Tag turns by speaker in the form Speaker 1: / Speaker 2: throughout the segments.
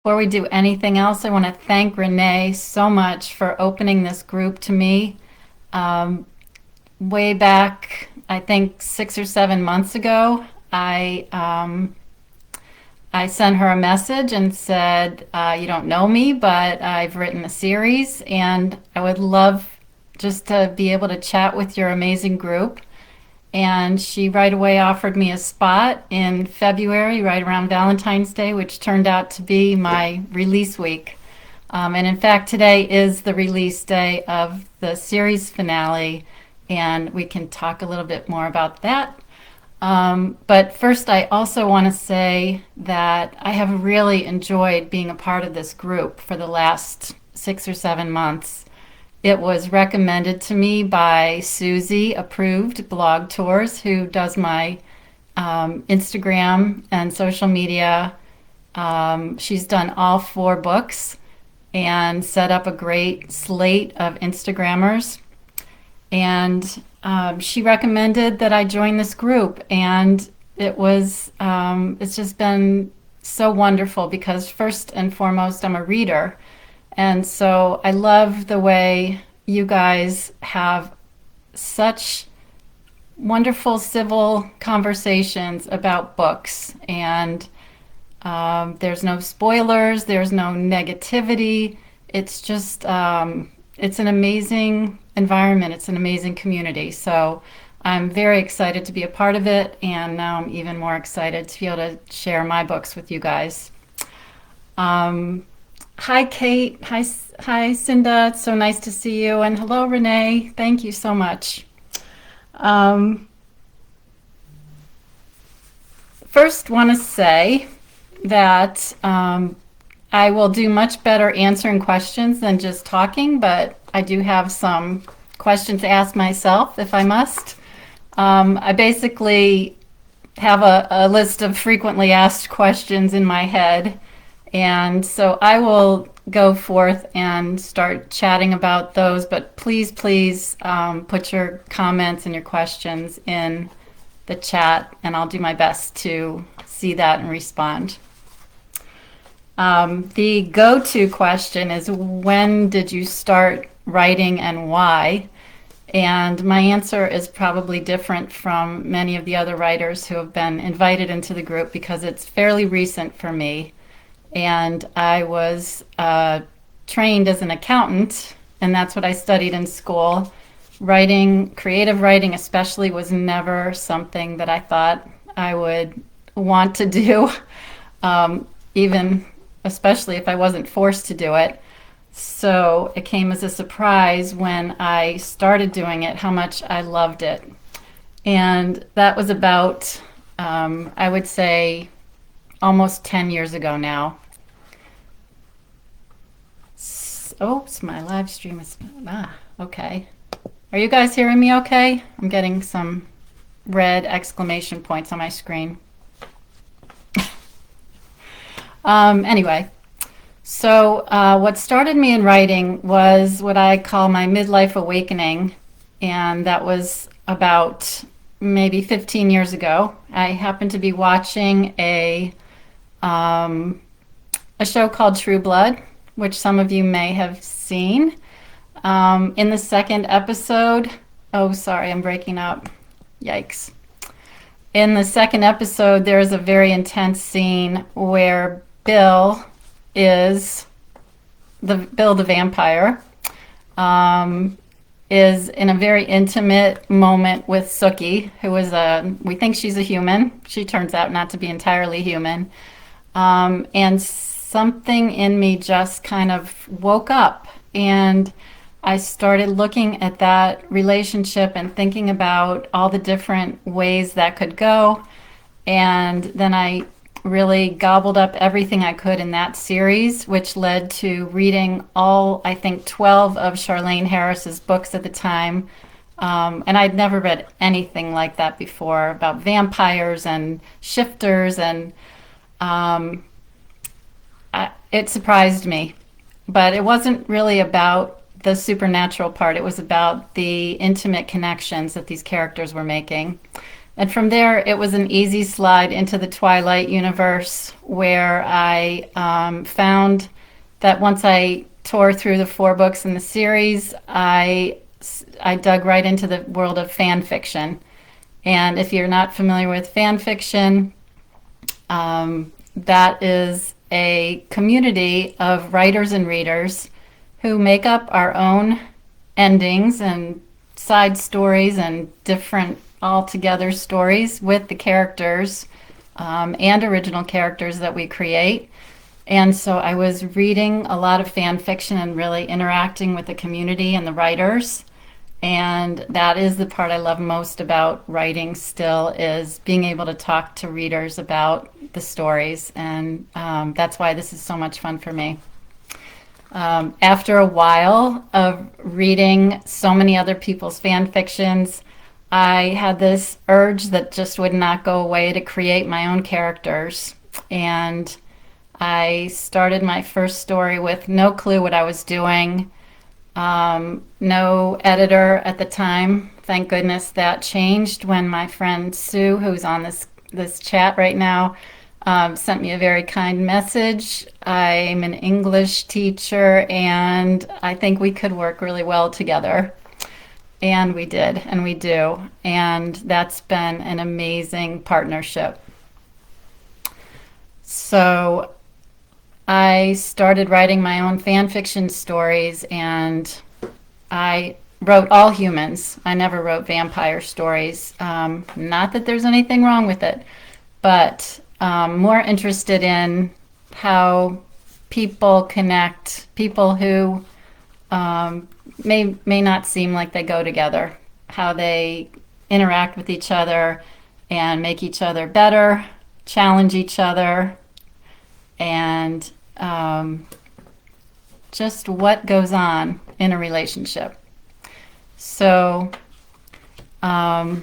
Speaker 1: Before we do anything else, I want to thank Renee so much for opening this group to me. Um, Way back, I think 6 or 7 months ago, I sent her a message and said, "You don't know me, but I've written a series, and I would love just to be able to chat with your amazing group." And she right away offered me a spot in February, right around Valentine's Day, which turned out to be my release week. And in fact, today is the release day of the series finale, and we can talk a little bit more about that. But first, I also want to say that I have really enjoyed being a part of this group for the last 6 or 7 months. It was recommended to me by Susie Approved Blog Tours, who does my Instagram and social media. She's done all 4 books and set up a great slate of Instagrammers. And she recommended that I join this group, and it's just been so wonderful because first and foremost, I'm a reader, and so I love the way you guys have such wonderful civil conversations about books, and there's no spoilers, there's no negativity. It's just, it's an amazing environment, it's an amazing community. So I'm very excited to be a part of it, and now I'm even more excited to be able to share my books with you guys. Um, Hi, Kate. Hi, Cinda. It's so nice to see you. And hello, Renee. Thank you so much. Um, First, want to say that I will do much better answering questions than just talking, but I do have some questions to ask myself if I must. I basically have a list of frequently asked questions in my head, and so I will go forth and start chatting about those, but please put your comments and your questions in the chat, and I'll do my best to see that and respond. The go-to question is, when did you start writing and why? And my answer is probably different from many of the other writers who have been invited into the group because it's fairly recent for me. And I was trained as an accountant, and that's what I studied in school. Writing, creative writing especially, was never something that I thought I would want to do, even especially if I wasn't forced to do it. So it came as a surprise when I started doing it how much I loved it. And that was about, I would say, almost 10 years ago now. Oops, my live stream is, okay. Are you guys hearing me okay? I'm getting some red exclamation points on my screen. Anyway, so what started me in writing was what I call my midlife awakening, and that was about maybe 15 years ago. I happened to be watching a show called True Blood, which some of you may have seen. In the second episode, oh, sorry, I'm breaking up. Yikes. In the second episode, there is a very intense scene where Bill the vampire, is in a very intimate moment with Sookie, who is we think she's a human. She turns out not to be entirely human. And something in me just kind of woke up, and I started looking at that relationship and thinking about all the different ways that could go. And then I really gobbled up everything I could in that series, which led to reading all, I think, 12 of Charlaine Harris's books at the time. And I'd never read anything like that before about vampires and shifters, and it surprised me. But it wasn't really about the supernatural part. It was about the intimate connections that these characters were making. And from there, it was an easy slide into the Twilight universe where I found that once I tore through the 4 books in the series, I dug right into the world of fan fiction. And if you're not familiar with fan fiction, that is a community of writers and readers who make up our own endings and side stories and different altogether stories with the characters and original characters that we create. And so I was reading a lot of fan fiction and really interacting with the community and the writers. And that is the part I love most about writing still, is being able to talk to readers about the stories. And that's why this is so much fun for me. After a while of reading so many other people's fan fictions, I had this urge that just would not go away to create my own characters. And I started my first story with no clue what I was doing. No editor at the time. Thank goodness that changed when my friend Sue, who's on this chat right now, sent me a very kind message. I'm an English teacher, and I think we could work really well together. And we did, and we do. And that's been an amazing partnership. So I started writing my own fan fiction stories, and I wrote all humans. I never wrote vampire stories. Not that there's anything wrong with it, but more interested in how people connect, people who may not seem like they go together, how they interact with each other and make each other better, challenge each other, and just what goes on in a relationship. So I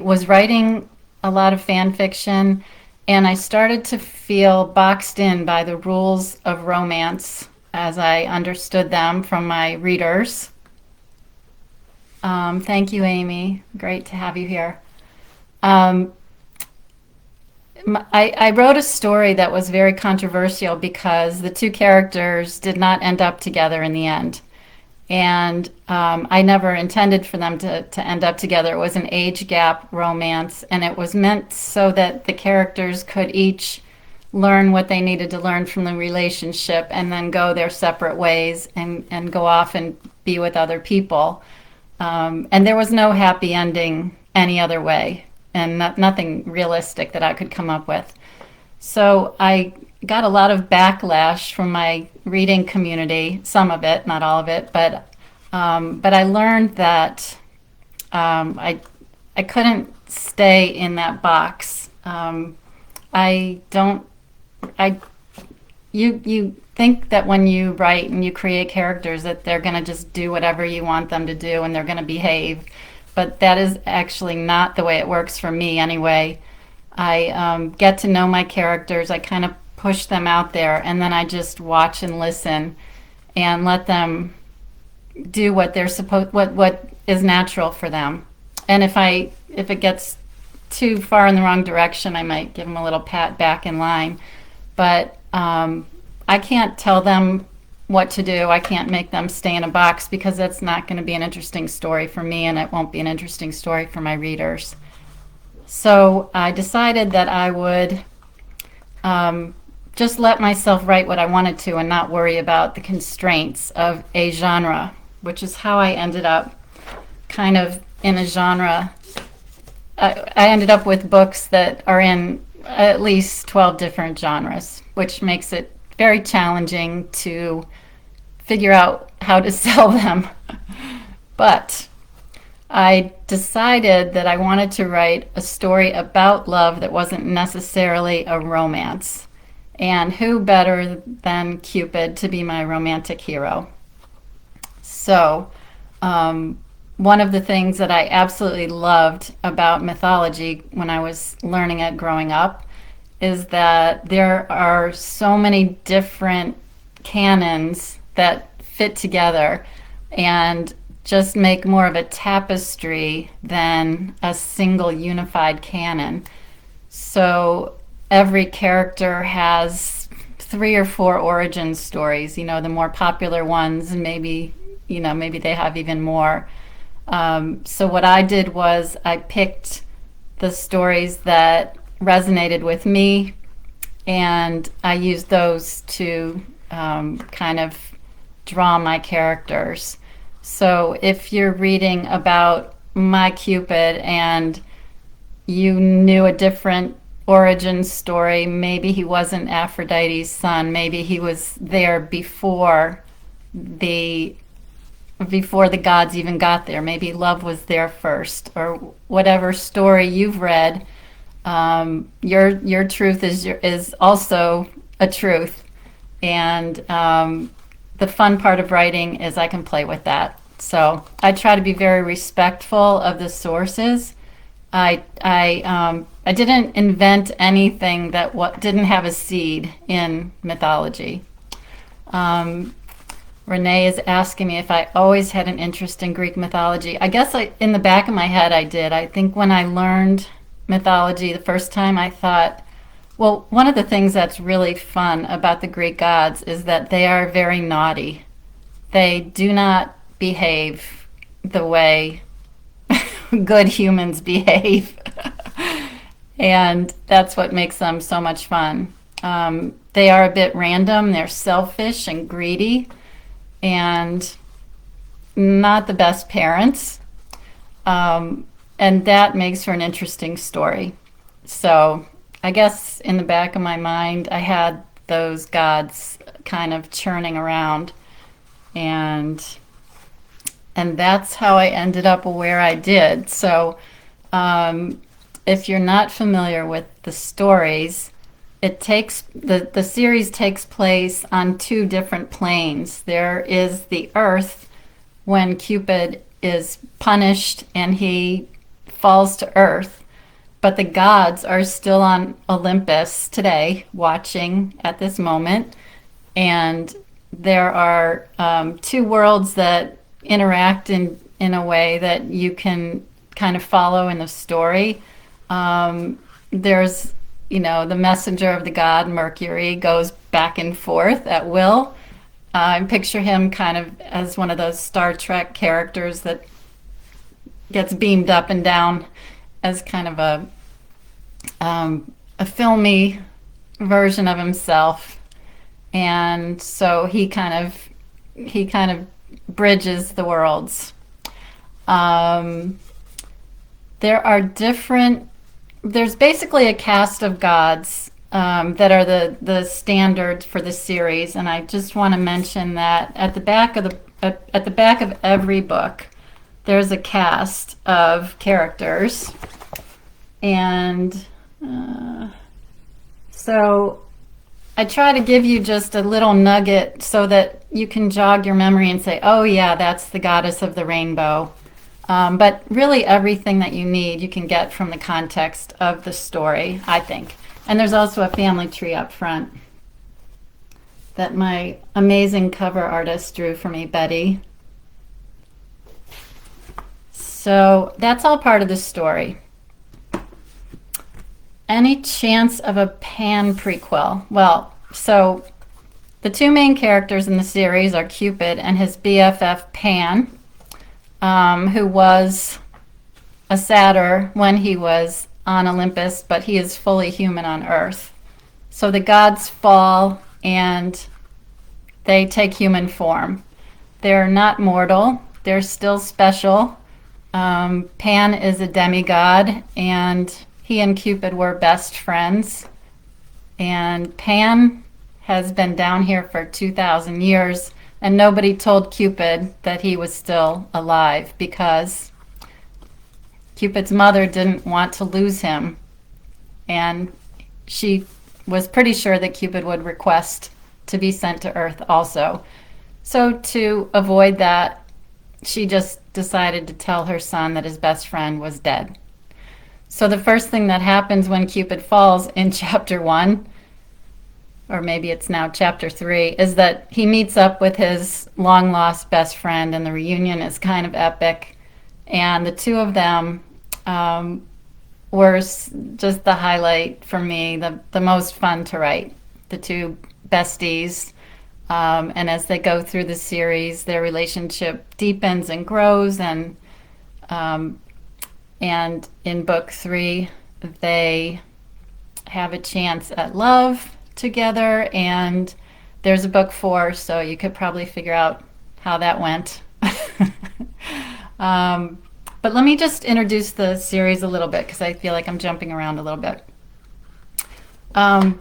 Speaker 1: was writing a lot of fan fiction, and I started to feel boxed in by the rules of romance as I understood them from my readers. Thank you, Amy. Great to have you here. I wrote a story that was very controversial because the 2 characters did not end up together in the end. And I never intended for them to end up together. It was an age gap romance, and it was meant so that the characters could each learn what they needed to learn from the relationship and then go their separate ways and go off and be with other people. And there was no happy ending any other way, and nothing realistic that I could come up with. So I got a lot of backlash from my reading community, some of it, not all of it, but I learned that I couldn't stay in that box. You think that when you write and you create characters that they're going to just do whatever you want them to do and they're going to behave, but that is actually not the way it works for me anyway. I get to know my characters, I kind of push them out there, and then I just watch and listen and let them do what they're what is natural for them. And if it gets too far in the wrong direction, I might give them a little pat back in line. But I can't tell them what to do. I can't make them stay in a box, because that's not going to be an interesting story for me, and it won't be an interesting story for my readers. So I decided that I would just let myself write what I wanted to and not worry about the constraints of a genre, which is how I ended up kind of in a genre. I ended up with books that are in at least 12 different genres, which makes it very challenging to figure out how to sell them. But I decided that I wanted to write a story about love that wasn't necessarily a romance. And who better than Cupid to be my romantic hero? So, one of the things that I absolutely loved about mythology when I was learning it growing up is that there are so many different canons that fit together, and just make more of a tapestry than a single unified canon. So every character has three or four origin stories. The more popular ones, and maybe they have even more. So what I did was I picked the stories that resonated with me, and I used those to kind of draw my characters. So if you're reading about my Cupid and you knew a different origin story, maybe he wasn't Aphrodite's son, maybe he was there the before the gods even got there. Maybe love was there first, or whatever story you've read. Your truth is also a truth, and the fun part of writing is I can play with that. So I try to be very respectful of the sources. I didn't invent anything that didn't have a seed in mythology. Um, Renee is asking me if I always had an interest in Greek mythology. I guess in the back of my head, I did. I think when I learned mythology the first time, I thought, well, one of the things that's really fun about the Greek gods is that they are very naughty. They do not behave the way good humans behave. And that's what makes them so much fun. They are a bit random, they're selfish and greedy, and not the best parents. And that makes for an interesting story. So I guess in the back of my mind, I had those gods kind of churning around, and that's how I ended up where I did. So if you're not familiar with the stories, the series takes place on two different planes. There is the earth when Cupid is punished and he falls to earth, but the gods are still on Olympus today, watching at this moment. And there are two worlds that interact in a way that you can kind of follow in the story. There's, the messenger of the god Mercury goes back and forth at will. I picture him kind of as one of those Star Trek characters that gets beamed up and down as kind of a filmy version of himself. And so he kind of bridges the worlds. There's basically a cast of gods that are the standard for the series, and I just want to mention that at the back of every book, there's a cast of characters, and so I try to give you just a little nugget so that you can jog your memory and say, oh yeah, that's the goddess of the rainbow. But really everything that you need you can get from the context of the story, I think. And there's also a family tree up front that my amazing cover artist drew for me, Betty. So that's all part of the story. Any chance of a Pan prequel? Well, so the two main characters in the series are Cupid and his BFF Pan, who was a satyr when he was on Olympus, but he is fully human on Earth. So the gods fall and they take human form. They're not mortal, they're still special. Pan is a demigod, and he and Cupid were best friends. And Pan has been down here for 2,000 years, and nobody told Cupid that he was still alive because Cupid's mother didn't want to lose him. And she was pretty sure that Cupid would request to be sent to Earth also. So to avoid that, she just decided to tell her son that his best friend was dead. So the first thing that happens when Cupid falls in chapter 1, or maybe it's now chapter 3, is that he meets up with his long lost best friend, and the reunion is kind of epic. And the two of them were just the highlight for me, the most fun to write. The two besties. And as they go through the series, their relationship deepens and grows. And in book 3, they have a chance at love together. And there's a book 4, so you could probably figure out how that went. But let me just introduce the series a little bit because I feel like I'm jumping around a little bit.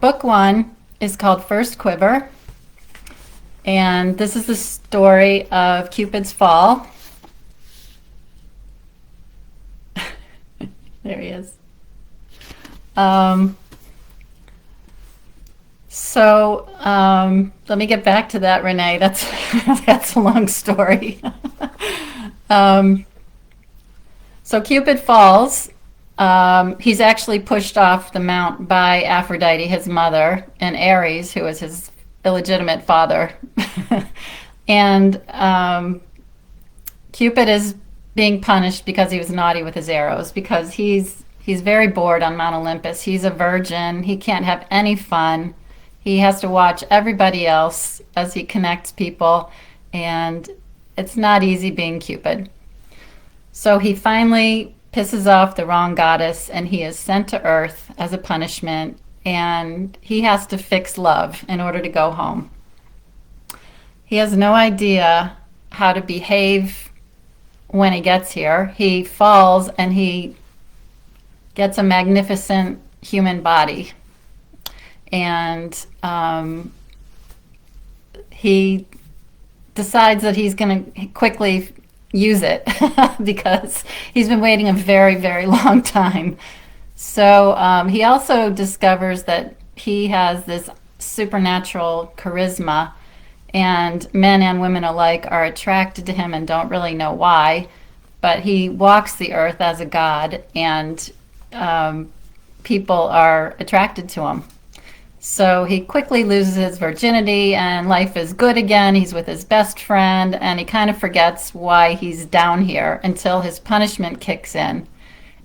Speaker 1: Book 1 is called First Quiver, and this is the story of Cupid's fall. There he is. Let me get back to that, Renee. That's a long story. So Cupid falls. He's actually pushed off the mount by Aphrodite, his mother, and Ares, who is his illegitimate father. And Cupid is being punished because he was naughty with his arrows, because he's very bored on Mount Olympus. He's a virgin. He can't have any fun. He has to watch everybody else as he connects people, and it's not easy being Cupid. So he finally pisses off the wrong goddess, and he is sent to Earth as a punishment, and he has to fix love in order to go home. He has no idea how to behave when he gets here. He falls and he gets a magnificent human body, and he decides that he's going to quickly use it because he's been waiting a very, very long time. So he also discovers that he has this supernatural charisma, and men and women alike are attracted to him and don't really know why. But he walks the earth as a god, and people are attracted to him. So he quickly loses his virginity, and life is good again. He's with his best friend, and he kind of forgets why he's down here until his punishment kicks in.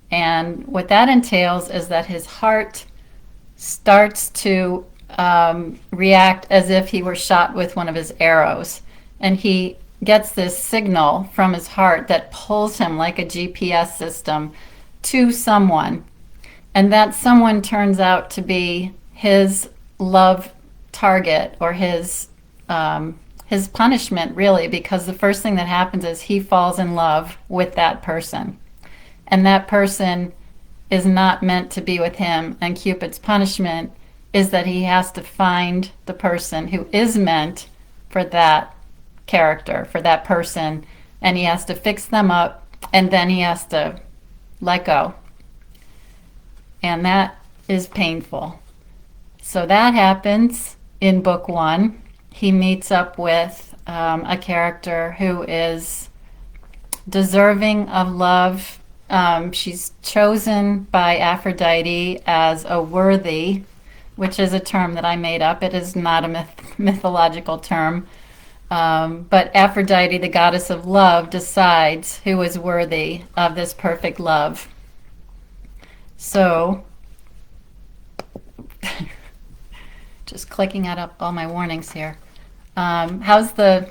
Speaker 1: And what that entails is that his heart starts to react as if he were shot with one of his arrows. And he gets this signal from his heart that pulls him like a GPS system to someone. And that someone turns out to be his love target, or his punishment, really, because the first thing that happens is he falls in love with that person, and that person is not meant to be with him. And Cupid's punishment is that he has to find the person who is meant for that character, for that person, and he has to fix them up, and then he has to let go, and that is painful. So that happens in book 1. He meets up with a character who is deserving of love. She's chosen by Aphrodite as a worthy, which is a term that I made up. It is not a mythological term. But Aphrodite, the goddess of love, decides who is worthy of this perfect love. So just clicking out all my warnings here. How's the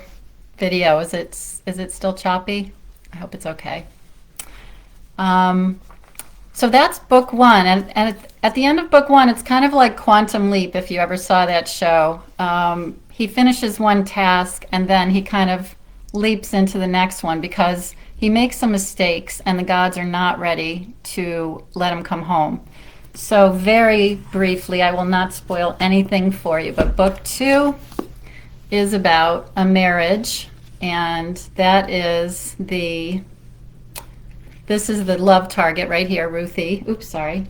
Speaker 1: video? Is it still choppy? I hope it's okay. So that's book 1, and at the end of book 1, it's kind of like Quantum Leap, if you ever saw that show. He finishes one task, and then he kind of leaps into the next one because he makes some mistakes, and the gods are not ready to let him come home. So very briefly, I will not spoil anything for you, but book 2 is about a marriage, and this is the love target right here, Ruthie. Oops, sorry.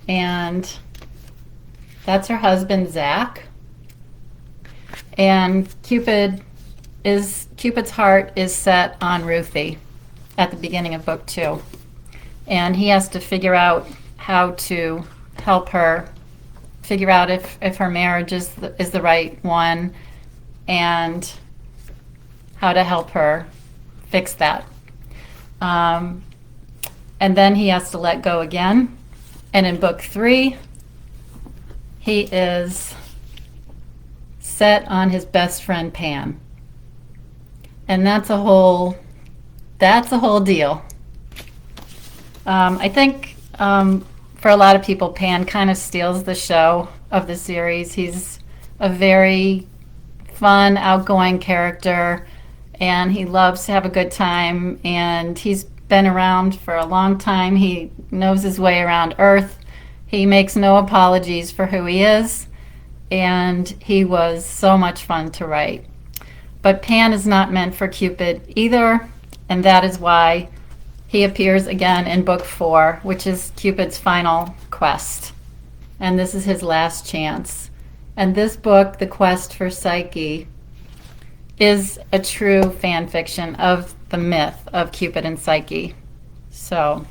Speaker 1: And that's her husband, Zach. And Cupid's heart is set on Ruthie at the beginning of book 2. And he has to figure out how to help her figure out if her marriage is the right one, and how to help her fix that. Um, and then he has to let go again. And in book 3, he is set on his best friend Pan. And that's a whole deal. I think for a lot of people, Pan kind of steals the show of the series. He's a very fun, outgoing character, and he loves to have a good time, and he's been around for a long time. He knows his way around Earth. He makes no apologies for who he is, and he was so much fun to write. But Pan is not meant for Cupid either, and that is why he appears again in book 4, which is Cupid's final quest. And this is his last chance. And this book, The Quest for Psyche, is a true fan fiction of the myth of Cupid and Psyche. So,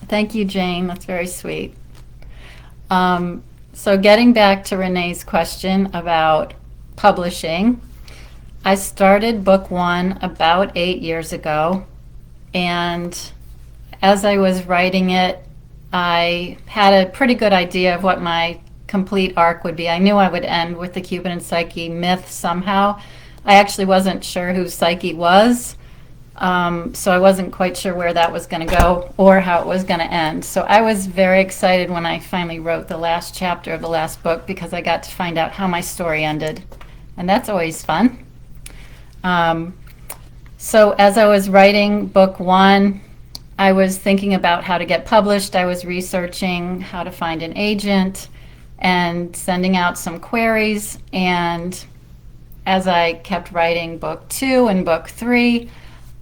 Speaker 1: thank you, Jane. That's very sweet. So getting back to Renee's question about publishing, I started book 1 about 8 years ago. And as I was writing it, I had a pretty good idea of what my complete arc would be. I knew I would end with the Cupid and Psyche myth somehow. I actually wasn't sure who Psyche was, so I wasn't quite sure where that was going to go or how it was going to end. So I was very excited when I finally wrote the last chapter of the last book, because I got to find out how my story ended. And that's always fun. So as I was writing book 1, I was thinking about how to get published. I was researching how to find an agent and sending out some queries. And as I kept writing book 2 and book 3,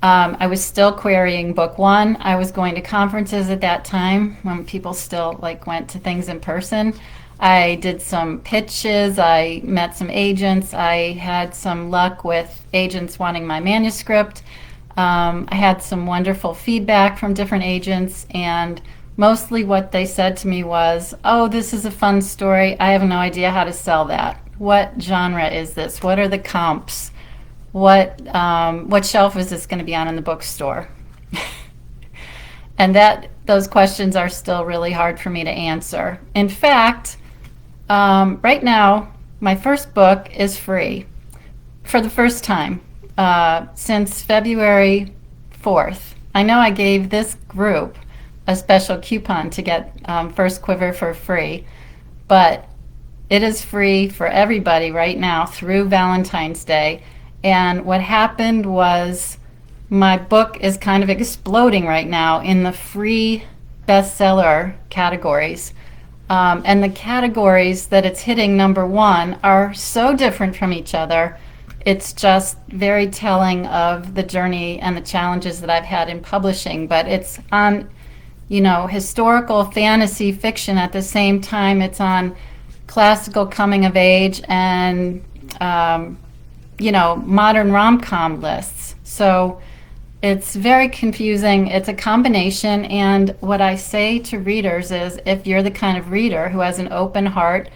Speaker 1: I was still querying book 1. I was going to conferences at that time when people still went to things in person. I did some pitches, I met some agents, I had some luck with agents wanting my manuscript. I had some wonderful feedback from different agents, and mostly what they said to me was, "Oh, this is a fun story. I have no idea how to sell that. What genre is this? What are the comps? What shelf is this going to be on in the bookstore?" And those questions are still really hard for me to answer. In fact, right now, my first book is free for the first time since February 4th. I know I gave this group a special coupon to get First Quiver for free, but it is free for everybody right now through Valentine's Day. And what happened was my book is kind of exploding right now in the free bestseller categories. And the categories that it's hitting number 1 are so different from each other. It's just very telling of the journey and the challenges that I've had in publishing. But it's on, historical fantasy fiction at the same time. It's on classical coming of age and, modern rom-com lists. So it's very confusing. It's a combination, and what I say to readers is, if you're the kind of reader who has an open heart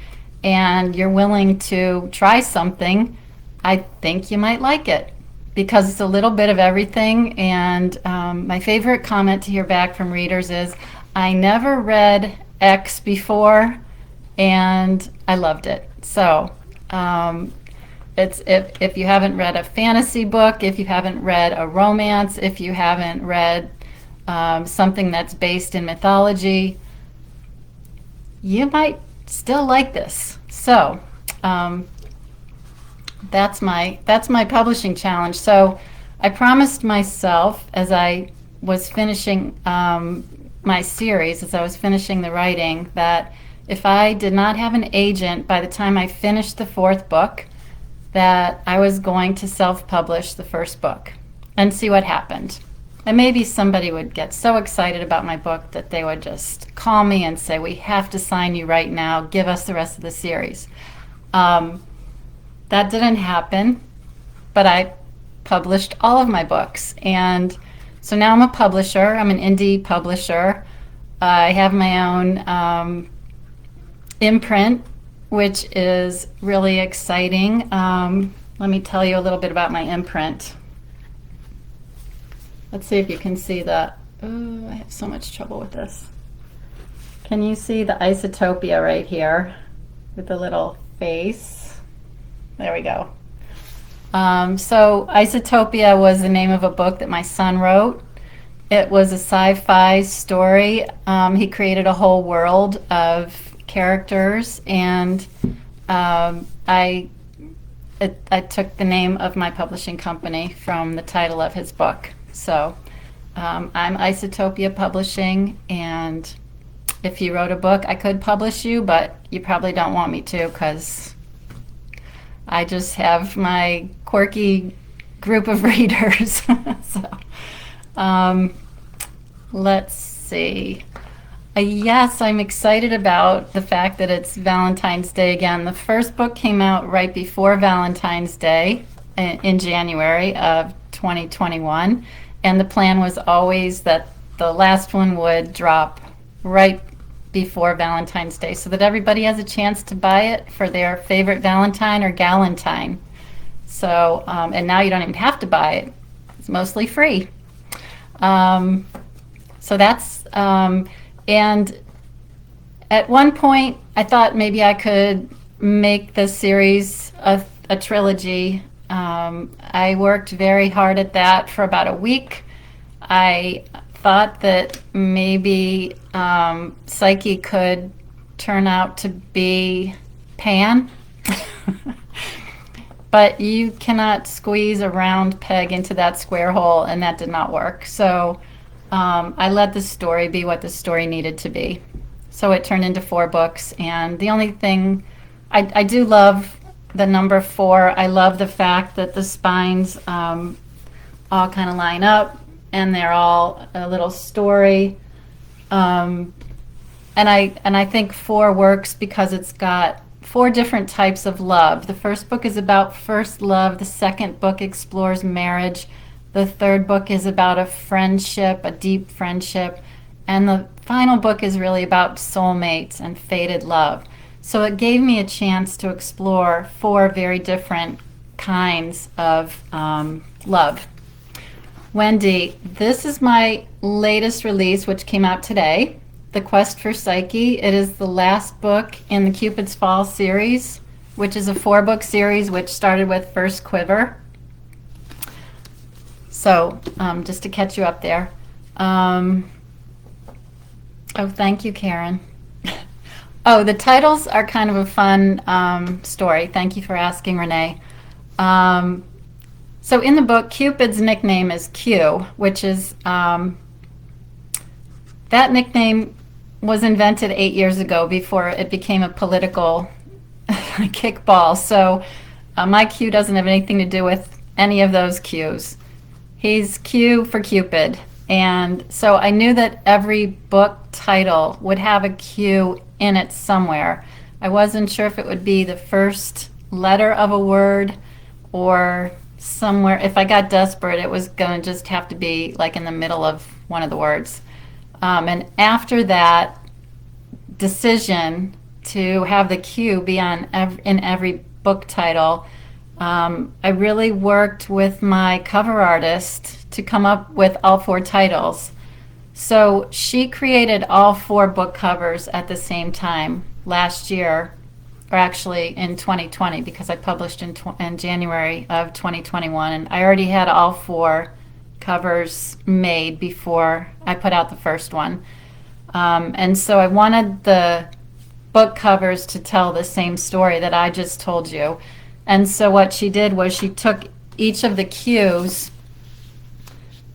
Speaker 1: and you're willing to try something, I think you might like it, because it's a little bit of everything. And my favorite comment to hear back from readers is, "I never read X before and I loved it." So it's if you haven't read a fantasy book, if you haven't read a romance, if you haven't read something that's based in mythology, you might still like this. So that's my publishing challenge. So I promised myself, as I was finishing my series, as I was finishing the writing, that if I did not have an agent by the time I finished the 4th book, that I was going to self-publish the first book and see what happened. And maybe somebody would get so excited about my book that they would just call me and say, "We have to sign you right now. Give us the rest of the series." That didn't happen, but I published all of my books. And so now I'm a publisher. I'm an indie publisher. I have my own imprint, which is really exciting. Let me tell you a little bit about my imprint. Let's see if you can see the, oh, I have so much trouble with this. Can you see the Isotopia right here with the little face? There we go. So Isotopia was the name of a book that my son wrote. It was a sci-fi story. He created a whole world of characters, and I took the name of my publishing company from the title of his book. So I'm Isotopia Publishing, and if you wrote a book, I could publish you, but you probably don't want me to, because I just have my quirky group of readers. So let's see. Yes, I'm excited about the fact that it's Valentine's Day again. The first book came out right before Valentine's Day in January of 2021, and the plan was always that the last one would drop right before Valentine's Day so that everybody has a chance to buy it for their favorite Valentine or Galentine. So, and now you don't even have to buy it. It's mostly free. So that's, and at one point I thought maybe I could make this series a trilogy. I worked very hard at that for about a week. I thought that maybe Psyche could turn out to be Pan. But you cannot squeeze a round peg into that square hole, and that did not work. So I let the story be what the story needed to be. So it turned into 4 books, and the only thing, I do love the number 4. I love the fact that the spines all kind of line up, and they're all a little story. And I think 4 works because it's got 4 different types of love. The first book is about first love. The second book explores marriage. The third book is about a friendship, a deep friendship. And the final book is really about soulmates and fated love. So it gave me a chance to explore 4 very different kinds of love. Wendy, this is my latest release, which came out today, The Quest for Psyche. It is the last book in the Cupid's Fall series, which is a 4-book series which started with First Quiver. So just to catch you up there. Oh, thank you, Karen. Oh, the titles are kind of a fun story. Thank you for asking, Renee. So in the book, Cupid's nickname is Q, which is, that nickname was invented 8 years ago before it became a political kickball. So my Q doesn't have anything to do with any of those Qs. He's Q for Cupid. And so I knew that every book title would have a Q in it somewhere. I wasn't sure if it would be the first letter of a word or somewhere. If I got desperate, it was going to just have to be like in the middle of one of the words. And after that decision to have the Q be on in every book title, I really worked with my cover artist to come up with all 4 titles. So she created all 4 book covers at the same time last year, or actually in 2020, because I published in January of 2021, and I already had all 4 covers made before I put out the first one. And so I wanted the book covers to tell the same story that I just told you. And so what she did was she took each of the Qs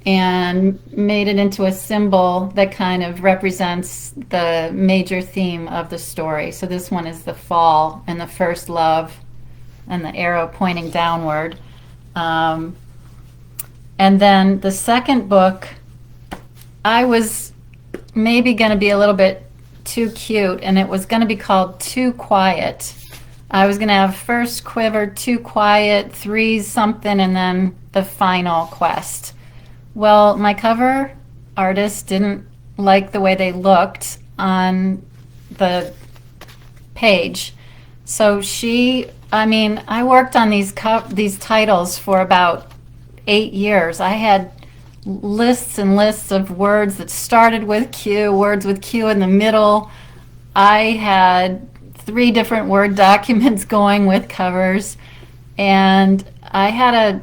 Speaker 1: and made it into a symbol that kind of represents the major theme of the story. So this one is the fall and the first love and the arrow pointing downward. And then the second book, I was maybe going to be a little bit too cute, and it was going to be called Too Quiet. I was going to have First Quiver, Too Quiet, 3 something, and then the final quest. Well, my cover artist didn't like the way they looked on the page. So I mean, I worked on these titles for about 8 years. I had lists and lists of words that started with Q, words with Q in the middle. I had 3 different Word documents going with covers, and I had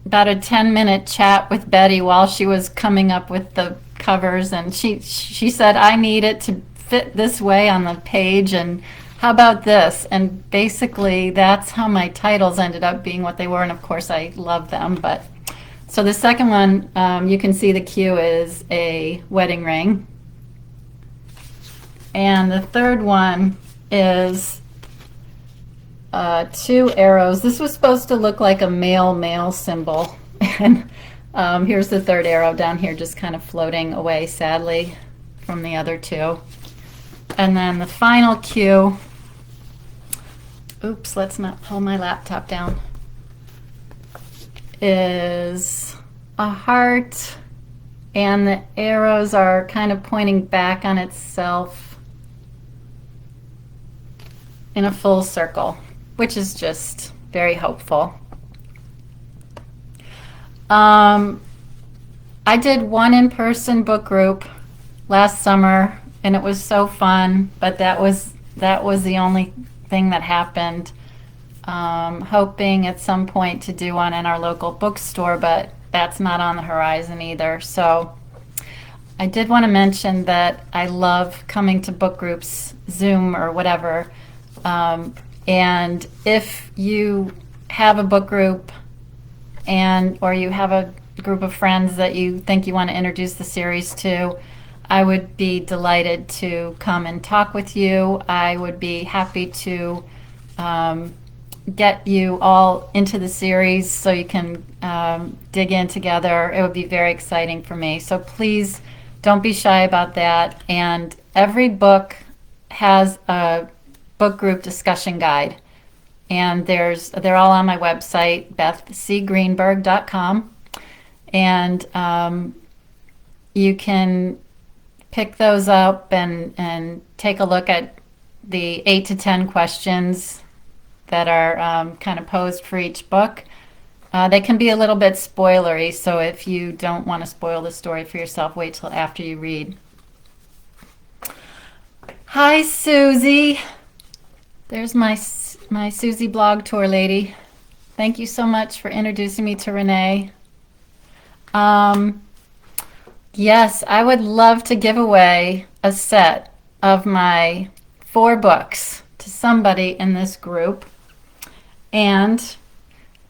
Speaker 1: about a 10-minute chat with Betty while she was coming up with the covers, and she said, I need it to fit this way on the page, and how about this? And basically that's how my titles ended up being what they were, and of course I love them. But so the second one, you can see the Q is a wedding ring, and the third one is 2 arrows. This was supposed to look like a male symbol. And here's the third arrow down here, just kind of floating away sadly from the other 2. And then the final Q, oops, let's not pull my laptop down, is a heart, and the arrows are kind of pointing back on itself in a full circle, which is just very hopeful. I did one in-person book group last summer, and it was so fun, but that was the only thing that happened. Hoping at some point to do one in our local bookstore, but that's not on the horizon either. So I did want to mention that I love coming to book groups, Zoom or whatever. And if you have a book group or you have a group of friends that you think you want to introduce the series to, I would be delighted to come and talk with you. I would be happy to get you all into the series so you can dig in together. It would be very exciting for me. So please don't be shy about that. And every book has a book group discussion guide. And they're all on my website, bethcgreenberg.com. And you can pick those up and take a look at the 8 to 10 questions that are kind of posed for each book. They can be a little bit spoilery, so if you don't want to spoil the story for yourself, wait till after you read. Hi, Susie. There's my Susie blog tour lady. Thank you so much for introducing me to Renee. Yes, I would love to give away a set of my 4 books to somebody in this group. And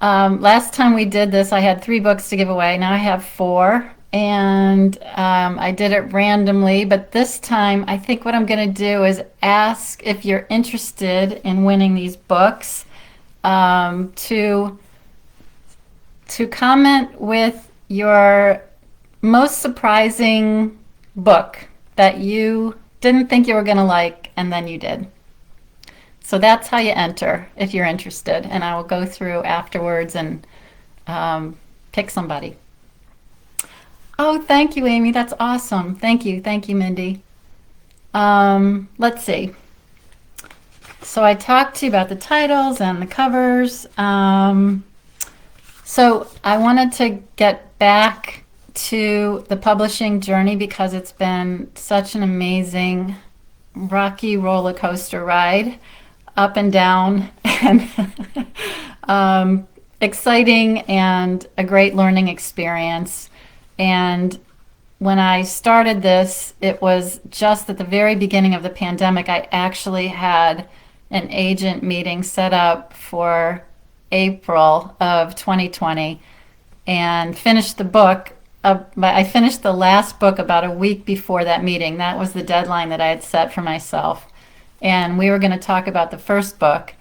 Speaker 1: last time we did this, I had 3 books to give away. Now I have 4, and I did it randomly. But this time, I think what I'm going to do is ask if you're interested in winning these books to comment with your most surprising book that you didn't think you were going to like, and then you did. So that's how you enter if you're interested, and I will go through afterwards and pick somebody. Oh, thank you, Amy. That's awesome. Thank you, Mindy. Let's see. So I talked to you about the titles and the covers. So I wanted to get back to the publishing journey because it's been such an amazing rocky roller coaster ride, up and down, and exciting and a great learning experience. And when I started this, it was just at the very beginning of the pandemic. I actually had an agent meeting set up for April of 2020 and finished the book. I finished the last book about a week before that meeting. That was the deadline that I had set for myself. And we were going to talk about the first book.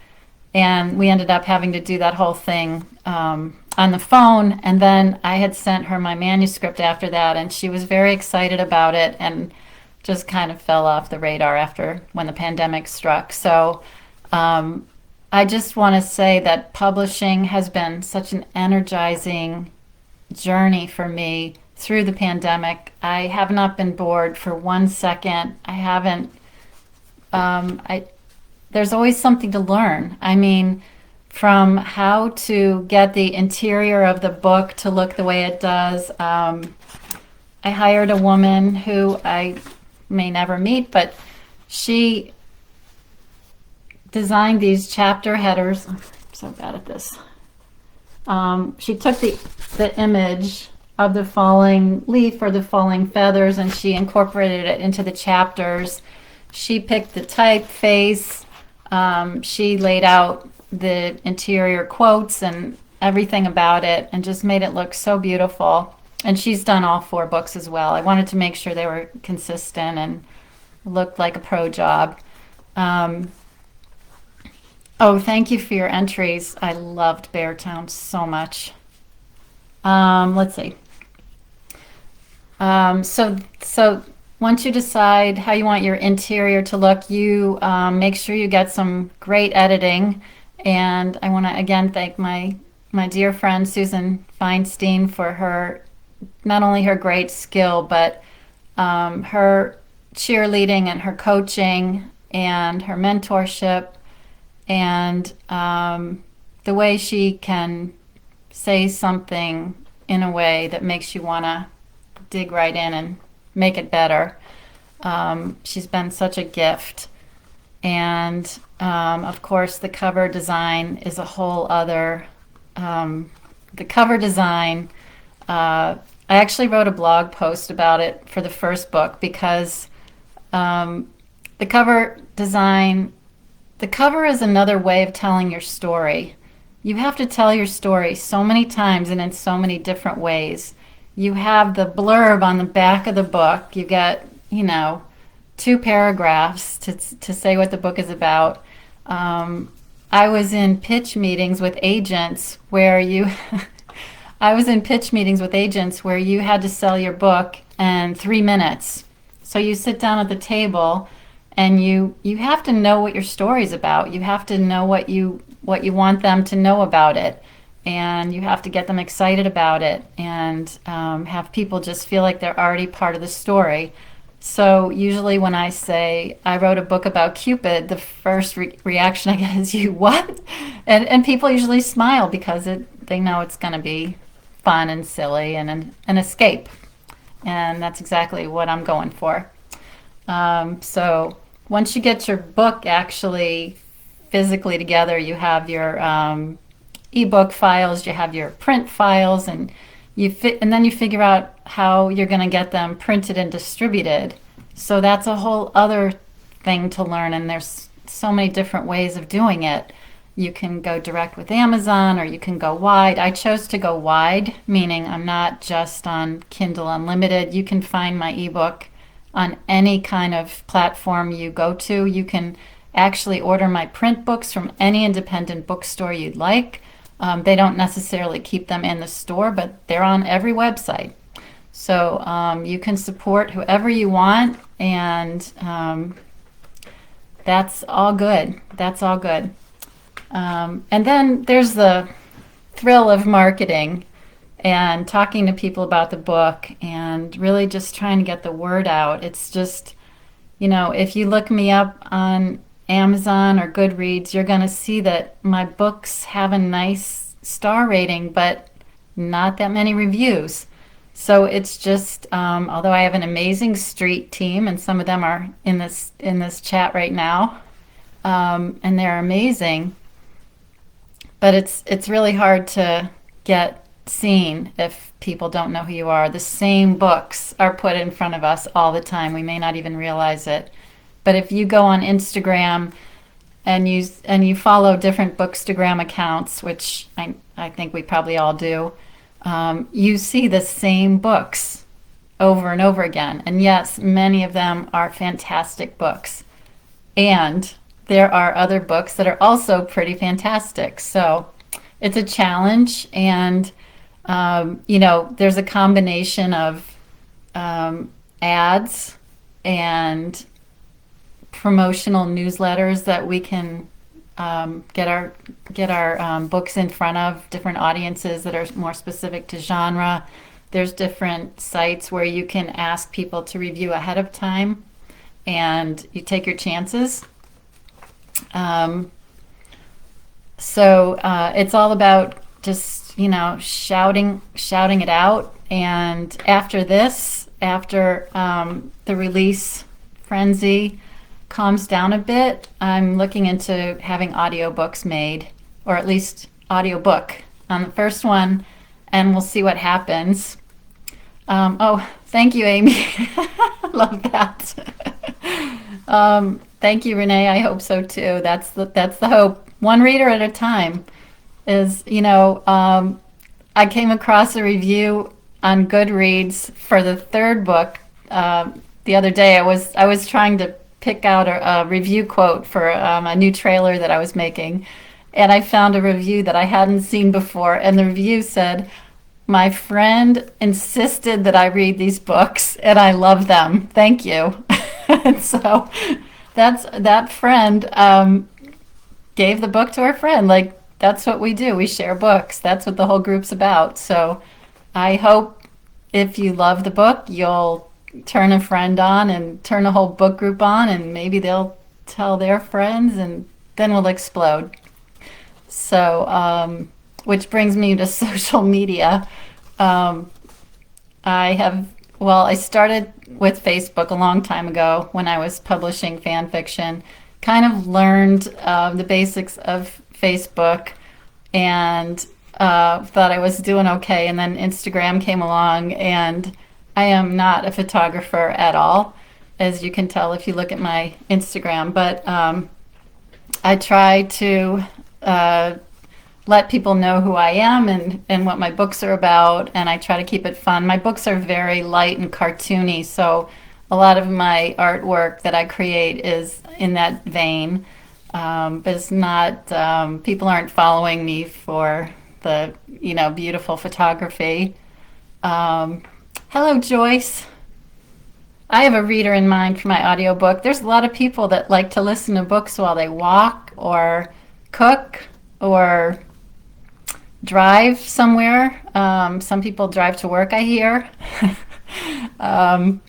Speaker 1: And we ended up having to do that whole thing on the phone. And then I had sent her my manuscript after that, and she was very excited about it and just kind of fell off the radar after when the pandemic struck. So I just want to say that publishing has been such an energizing journey for me through the pandemic. I have not been bored for 1 second. I haven't there's always something to learn. I mean, from how to get the interior of the book to look the way it does. I hired a woman who I may never meet, but she designed these chapter headers. I'm so bad at this. She took the image of the falling leaf or the falling feathers and she incorporated it into the chapters. She picked the typeface. She laid out the interior quotes and everything about it and just made it look so beautiful. And she's done all 4 books as well. I wanted to make sure they were consistent and looked like a pro job. Um, oh, thank you for your entries. I loved Beartown so much. Let's see. So once you decide how you want your interior to look, you make sure you get some great editing. And I want to again thank my dear friend Susan Feinstein for her not only her great skill but her cheerleading and her coaching and her mentorship and the way she can say something in a way that makes you want to dig right in and make it better. She's been such a gift. And of course, the cover design is a whole other. The cover design, I actually wrote a blog post about it for the first book because the cover design, the cover is another way of telling your story. You have to tell your story so many times and in so many different ways. You have the blurb on the back of the book. You get, 2 paragraphs to say what the book is about. I was in pitch meetings with agents where you I was in pitch meetings with agents where you had to sell your book in 3 minutes. So you sit down at the table and you have to know what your story's about. You have to know what you want them to know about it, and you have to get them excited about it, and have people just feel like they're already part of the story. So usually when I say I wrote a book about Cupid, the first reaction I get is, "You what?" And people usually smile because they know it's going to be fun and silly and an escape, and that's exactly what I'm going for. So once you get your book actually physically together, you have your ebook files, you have your print files, and and then you figure out how you're going to get them printed and distributed. So that's a whole other thing to learn, and there's so many different ways of doing it. You can go direct with Amazon or you can go wide. I chose to go wide, meaning I'm not just on Kindle Unlimited. You can find my ebook on any kind of platform you go to. You can actually order my print books from any independent bookstore you'd like. They don't necessarily keep them in the store, but they're on every website. So you can support whoever you want, and that's all good. That's all good. And then there's the thrill of marketing and talking to people about the book and really just trying to get the word out. It's just, if you look me up on Amazon or Goodreads, you're going to see that my books have a nice star rating, but not that many reviews. So it's just, although I have an amazing street team, and some of them are in this chat right now, and they're amazing. But it's really hard to get seen if people don't know who you are. The same books are put in front of us all the time. We may not even realize it. But if you go on Instagram and you follow different Bookstagram accounts, which I think we probably all do, you see the same books over and over again. And yes, many of them are fantastic books. And there are other books that are also pretty fantastic. So it's a challenge. And, there's a combination of ads and promotional newsletters that we can get our books in front of different audiences that are more specific to genre. There's different sites where you can ask people to review ahead of time, and you take your chances. Um, so it's all about just shouting it out. And after this, after the release frenzy calms down a bit, I'm looking into having audiobooks made, or at least audiobook on the first one, and we'll see what happens. Oh, thank you, Amy. Love that. Thank you, Renee. I hope so too. That's the hope. One reader at a time is, I came across a review on Goodreads for the third book the other day. I was trying to pick out a review quote for a new trailer that I was making, and I found a review that I hadn't seen before, and the review said, "My friend insisted that I read these books, and I love them. Thank you." And so that friend gave the book to her friend. Like, that's what we do. We share books. That's what the whole group's about. So I hope if you love the book, you'll turn a friend on and turn a whole book group on, and maybe they'll tell their friends, and then we'll explode. So, which brings me to social media. Um, I have, well, I started with Facebook a long time ago when I was publishing fan fiction. Kind of learned the basics of Facebook, and thought I was doing okay. And then Instagram came along, and I am not a photographer at all, as you can tell if you look at my Instagram. But I try to uh, let people know who I am and what my books are about, and I try to keep it fun. My books are very light and cartoony, so a lot of my artwork that I create is in that vein. But it's not, people aren't following me for the, beautiful photography. Um, Hello, Joyce. I have a reader in mind for my audiobook. There's a lot of people that like to listen to books while they walk or cook or drive somewhere. Some people drive to work, I hear. um,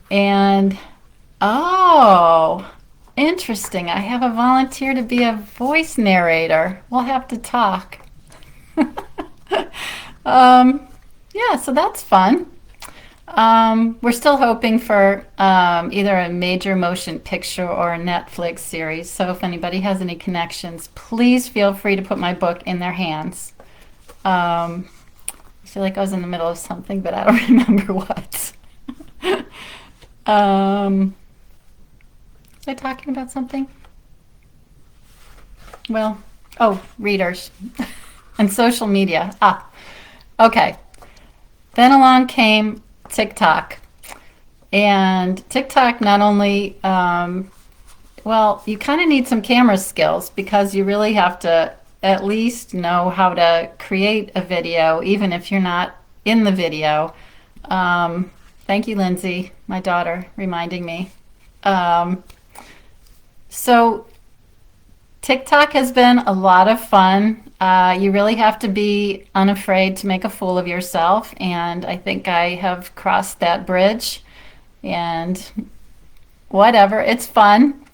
Speaker 1: and oh, interesting. I have a volunteer to be a voice narrator. We'll have to talk. um, yeah, so that's fun. We're still hoping for either a major motion picture or a Netflix series. So if anybody has any connections, please feel free to put my book in their hands. I feel like I was in the middle of something, but I don't remember what. um, was I talking about something? Well, oh, readers and social media. Okay. Then along came TikTok. And TikTok not only, well, you kind of need some camera skills because you really have to at least know how to create a video, even if you're not in the video. Thank you, Lindsay, my daughter, reminding me. Um, so TikTok has been a lot of fun. You really have to be unafraid to make a fool of yourself, and I think I have crossed that bridge. And whatever, it's fun.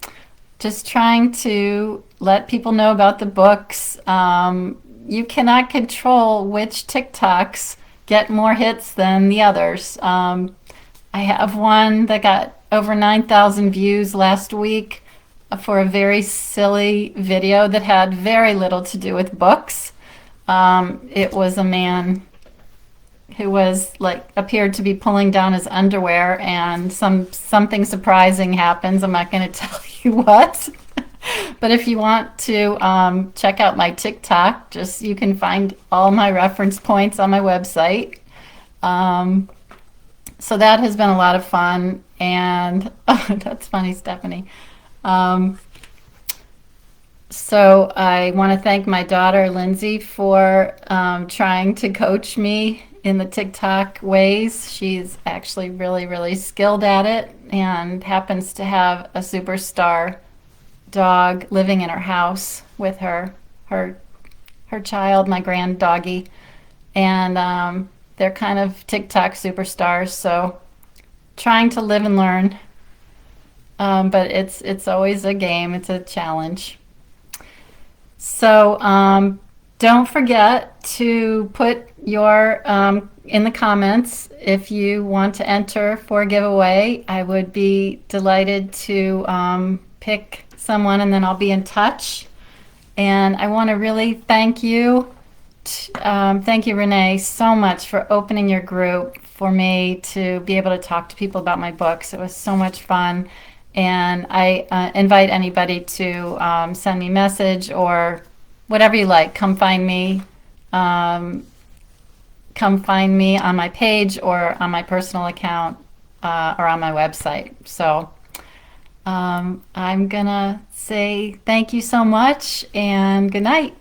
Speaker 1: Just trying to let people know about the books. You cannot control which TikToks get more hits than the others. I have one that got over 9,000 views last week for a very silly video that had very little to do with books. It was a man who was like appeared to be pulling down his underwear, and something surprising happens. I'm not going to tell you what. But if you want to check out my TikTok, just you can find all my reference points on my website. Um, so that has been a lot of fun, and oh, that's funny, Stephanie. Um, so I want to thank my daughter Lindsay for trying to coach me in the TikTok ways. She's actually really, really skilled at it and happens to have a superstar dog living in her house with her child, my grand doggy, and they're kind of TikTok superstars. So trying to live and learn. but it's always a game. It's a challenge. So don't forget to put your in the comments if you want to enter for a giveaway. I would be delighted to pick someone, and then I'll be in touch. And I want to really thank you. Thank you, Renee, so much for opening your group for me to be able to talk to people about my books. It was so much fun. And I invite anybody to send me a message or whatever you like. Um, come find me on my page or on my personal account or on my website. So I'm going to say thank you so much and good night.